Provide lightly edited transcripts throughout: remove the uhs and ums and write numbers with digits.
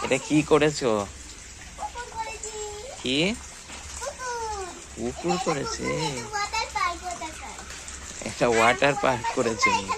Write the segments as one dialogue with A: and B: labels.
A: এটা কি করেছো? কি পুকুর করেছে? এটা ওয়াটার পার্ক করেছে নাকি?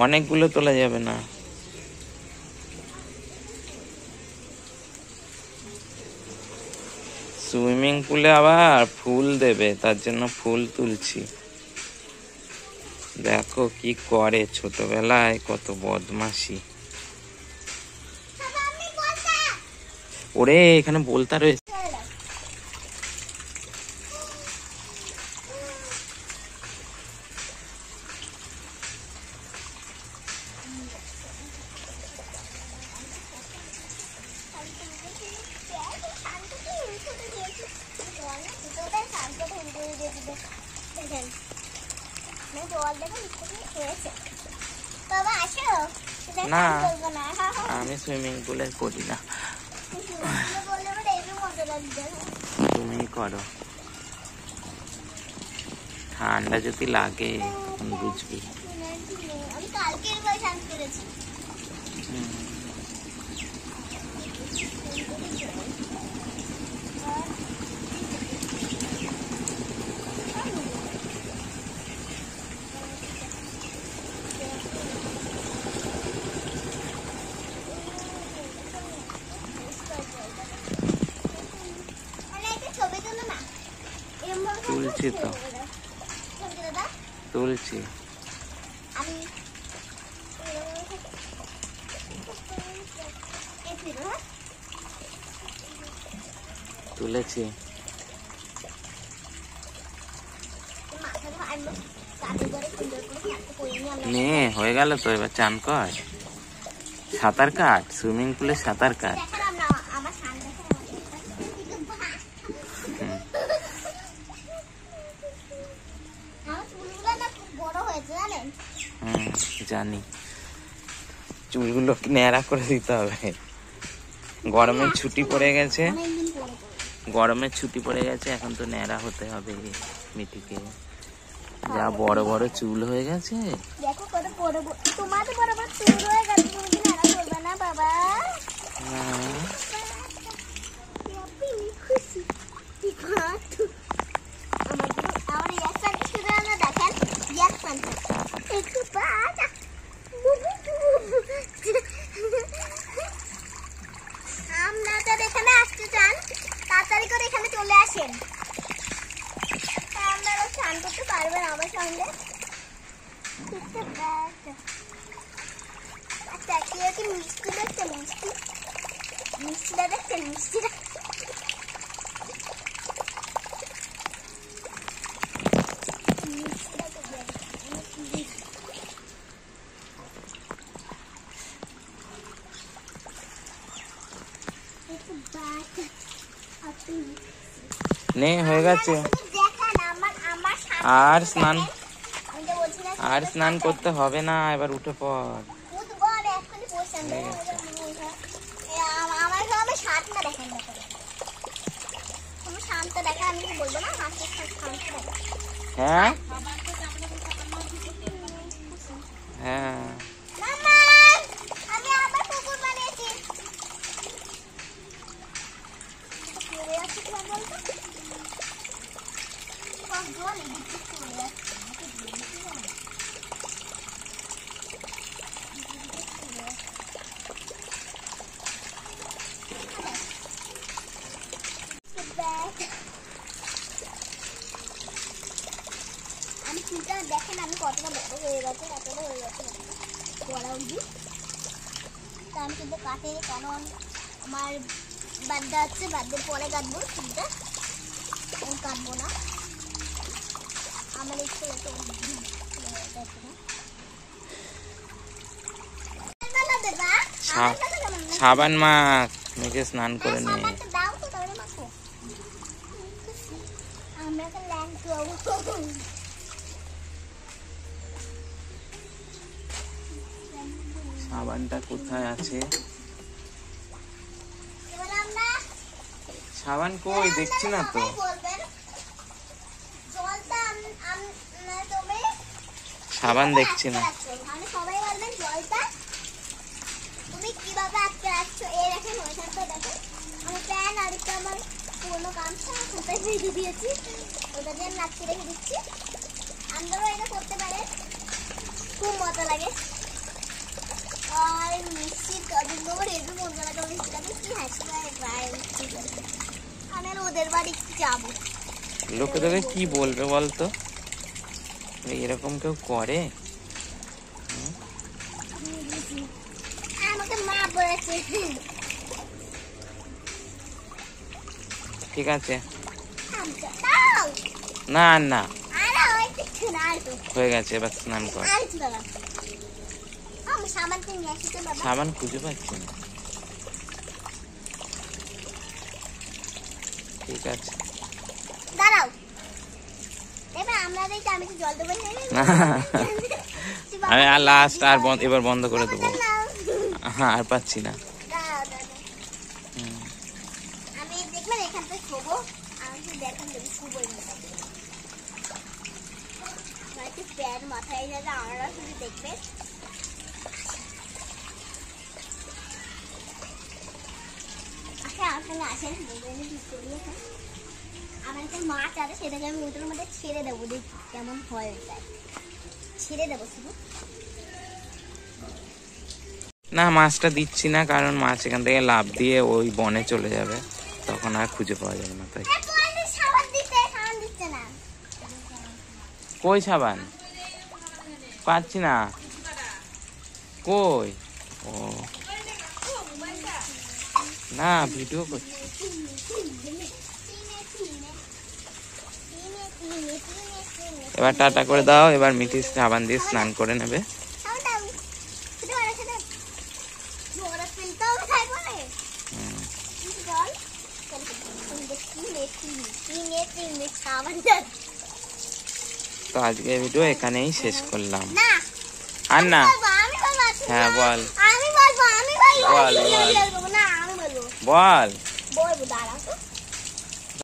A: অনেকগুলো তোলা যাবে না। সুইমিং পুলে আবার ফুল দেবে, তার জন্য ফুল তুলছি। দেখো কি করে, ছোটবেলায় কত বদমাশি। ওরে এখানে বলতা রয়েছে। না আমি সুইমিং পুলে করি না, তুমি করো। ঠান্ডা যদি লাগে বুঝবি। তুলছি তো, তুলছি। তুলেছি। নে হয়ে গেল তো, এবার চান কর, সাঁতার কাট, সুইমিং পুলে সাঁতার কাট। জানি, চুলগুলো ন্যাড়া করে দিতে হবে। গরমের ছুটি পড়ে গেছে, গরমের ছুটি পড়ে গেছে, এখন তো ন্যাড়া হতে হবে মিটিকে। যা বড় বড় চুল হয়ে গেছে। দেখো কত বড় বড় তোমার বড় বড় চুল হয়ে গেছে, তুমি কি ন্যাড়া করবে না বাবা? খুশি আমার রিয়াকশন শুধু আমরা দেখেন, রিয়াকশন একটু বাজা। আপনাদের এখানে আসতে চান, তাড়াতাড়ি করে এখানে চলে আসেন, আপনারা স্নান করতে পারবেন আমার সঙ্গে। আচ্ছা কি কি মিষ্টি দেখছেন? মিষ্টি মিষ্টিটা দেখছেন? মিষ্টিটা নে হয়ে গেছে। আর স্নান, আর স্নান করতে হবে না, এবার উঠে পড়। হ্যাঁ হ্যাঁ
B: দেখেন আমি কতটা বড় হয়ে গেছে, এতটা হয়ে গেছে পড়া অবধি। তা আমি কিন্তু কাটে, কারণ আমার বার্থডে আছে, বার্থডে পরে কাটবো চুলটা, আমি কাটবো না। আমার ইচ্ছে হচ্ছে
A: সাবান মাখ, মেখে স্নান করে নে।
B: দাও তো তাহলে মাখো, আমরা ল্যান্ড করবো।
A: সাবানটা কোথায় আছে?
B: এবার আমরা
A: সাবান কই দেখছি না তো।
B: সবাই বলবেন জলটা তুমি
A: সাবান দেখছি না।
B: মানে সবাই বলবেন জলটা তুমি কিভাবে আটকে রাখছো। এই দেখেন ওইখানটা দেখেন আমি প্যান আর একটা আমার পুরোনো গামছা কোথায় ভেজে দিয়েছি, ওটা দিয়ে আমি আটকে রেখে দিচ্ছি। আপনারাও এটা করতে পারেন, খুব মজা লাগে। আর মিষ্টির কদিন তোমার একটু মজা লাগে মিষ্টিটা কি হাসি পায় প্রায়। আমি আর ওদের বাড়ি যাবো।
A: লোকে তোকে কি বলবে বলতো, এরকম কেউ করে?
B: আমাকে মা বলেছে।
A: ঠিক আছে,
B: দাও
A: না না
B: আরে ওই কিছু না, আর তো
A: হয়ে গেছে, এবার স্নান কর।
B: আর কিছু দাও। আমি সাবান কিনে নিয়ে আসি তো বাবা।
A: সাবান খুঁজে পাচ্ছি না। ঠিক আছে,
B: দাঁড়াও এবার আমরা দেখি আমি তো জল দেবো না।
A: আমি আর লাস্ট আর এবার বন্ধ করে দেবো। হ্যাঁ আর পাচ্ছি না।
B: আমি দেখবেন এখান থেকে শোবো, আমি দেখেন যদি শুবো প্যান মাথায় যাবে, আমরা শুধু দেখবেন। আচ্ছা আমার সঙ্গে আসেন, আমার একটা মাছ আছে সেটাকে আমি ওটার মধ্যে ছেড়ে দেবো, দেখি কেমন হয়। ওইটাই ছেড়ে দেবো শুধু।
A: না মাছটা দিচ্ছি না, কারণ মাছ এখান থেকে লাফ দিয়ে ওই বনে চলে যাবে, তখন আর খুঁজে পাওয়া যাবে না। তাই
B: সাবান দিচ্ছে না।
A: কই সাবান পাচ্ছি না, কই? ও না ভিডিও করছি। এবার টাটা করে দাও, এবার মিঠি সাবান দিয়ে স্নান করে নেবে। তো আজকে ভিডিও এখানেই শেষ করলাম। আর না হ্যাঁ বল
B: আমি বলবো, আমি বলবো,
A: বল, বল।
B: না আমি বলবো,
A: বল
B: বলবো দাঁড়াও তো।